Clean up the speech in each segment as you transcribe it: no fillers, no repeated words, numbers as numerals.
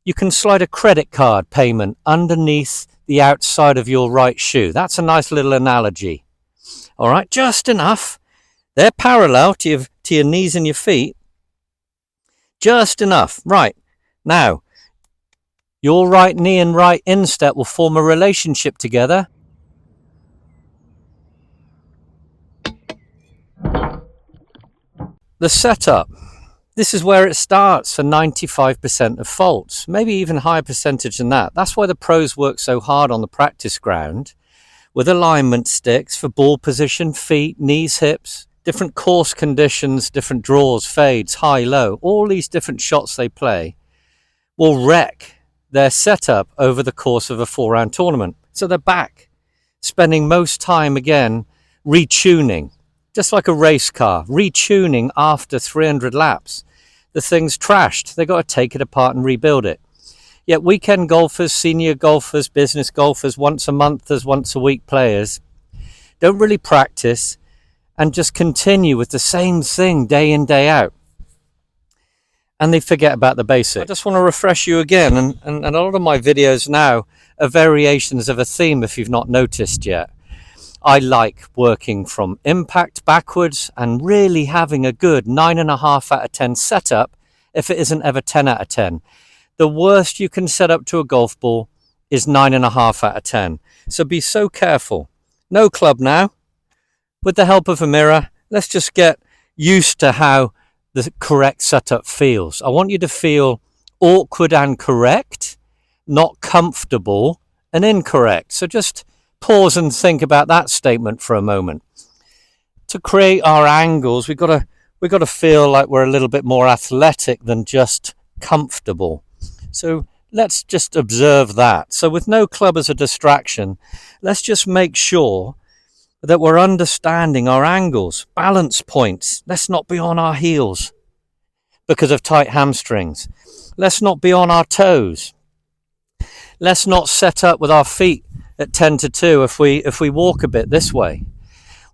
You can slide a credit card payment underneath the outside of your right shoe. That's a nice little analogy. All right, just enough. They're parallel to your knees and your feet. Just enough. Right. Now, your right knee and right instep will form a relationship together. The setup. This is where it starts for 95% of faults, maybe even higher percentage than that. That's why the pros work so hard on the practice ground with alignment sticks for ball position, feet, knees, hips, different course conditions, different draws, fades, high, low. All these different shots they play will wreck their setup over the course of a 4-round tournament. So they're back, spending most time again retuning. Just like a race car, retuning after 300 laps. The thing's trashed. They've got to take it apart and rebuild it. Yet weekend golfers, senior golfers, business golfers, once a month as once a week players, don't really practice and just continue with the same thing day in, day out. And they forget about the basics. I just want to refresh you again. And a lot of my videos now are variations of a theme if you've not noticed yet. I like working from impact backwards and really having a good 9.5 out of 10 setup if it isn't ever 10 out of 10. The worst you can set up to a golf ball is 9.5 out of 10. So be so careful. No club now. With the help of a mirror, let's just get used to how the correct setup feels. I want you to feel awkward and correct, not comfortable and incorrect. So just pause and think about that statement for a moment. To create our angles, we've got to feel like we're a little bit more athletic than just comfortable. So let's just observe that. So with no club as a distraction, let's just make sure that we're understanding our angles, balance points. Let's not be on our heels because of tight hamstrings. Let's not be on our toes. Let's not set up with our feet at 10 to 2 if we walk a bit this way.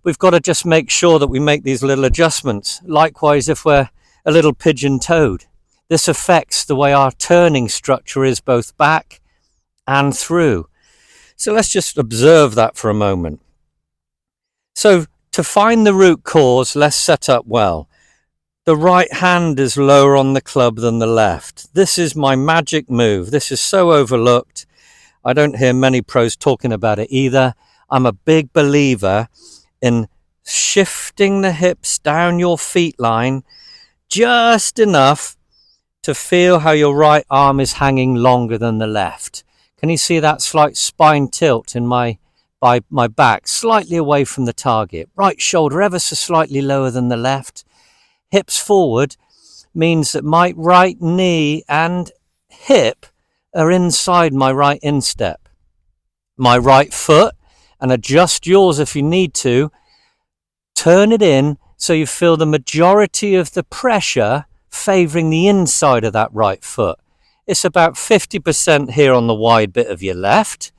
We've got to just make sure that we make these little adjustments. Likewise, if we're a little pigeon-toed, this affects the way our turning structure is both back and through. So let's just observe that for a moment. So to find the root cause, let's set up well. The right hand is lower on the club than the left. This is my magic move. This is so overlooked. I don't hear many pros talking about it either. I'm a big believer in shifting the hips down your feet line just enough to feel how your right arm is hanging longer than the left. Can you see that slight spine tilt in my back, slightly away from the target? Right shoulder ever so slightly lower than the left. Hips forward means that my right knee and hip are inside my right instep. My right foot, and adjust yours if you need to, turn it in so you feel the majority of the pressure favouring the inside of that right foot. It's about 50% here on the wide bit of your left.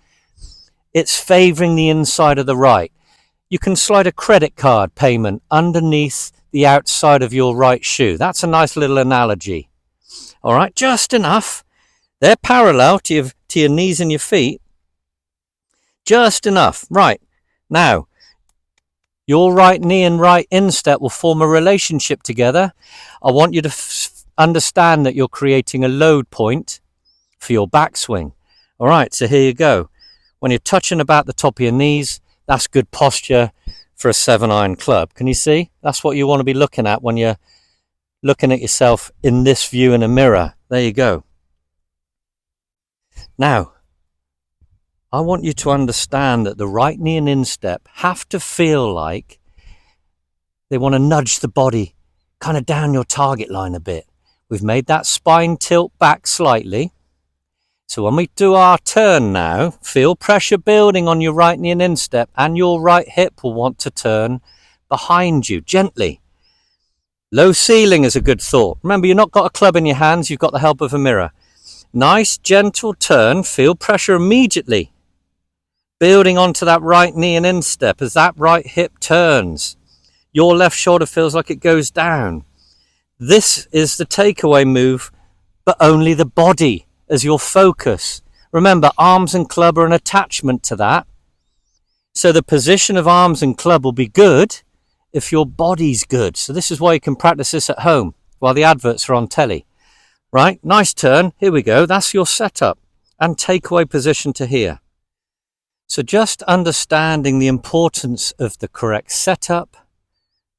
It's favouring the inside of the right. You can slide a credit card payment underneath the outside of your right shoe. That's a nice little analogy. All right, just enough. They're parallel to your knees and your feet. Just enough. Right. Now, your right knee and right instep will form a relationship together. I want you to understand that you're creating a load point for your backswing. All right, so here you go. When you're touching about the top of your knees, that's good posture for a 7-iron club. Can you see? That's what you want to be looking at when you're looking at yourself in this view in a mirror. There you go. Now, I want you to understand that the right knee and instep have to feel like they want to nudge the body kind of down your target line a bit. We've made that spine tilt back slightly. So when we do our turn now, feel pressure building on your right knee and instep, and your right hip will want to turn behind you gently. Low ceiling is a good thought. Remember, you've not got a club in your hands, you've got the help of a mirror. Nice, gentle turn. Feel pressure immediately building onto that right knee and instep as that right hip turns. Your left shoulder feels like it goes down. This is the takeaway move, but only the body as your focus. Remember, arms and club are an attachment to that. So the position of arms and club will be good if your body's good. So this is why you can practice this at home while the adverts are on telly. Right, nice turn. Here we go. That's your setup and takeaway position to here. So just understanding the importance of the correct setup,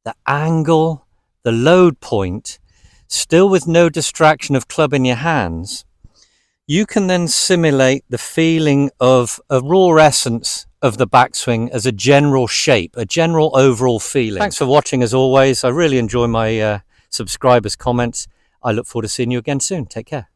the angle, the load point, still with no distraction of club in your hands, you can then simulate the feeling of a raw essence of the backswing as a general shape, a general overall feeling. Thanks for watching as always. I really enjoy my subscribers' comments. I look forward to seeing you again soon. Take care.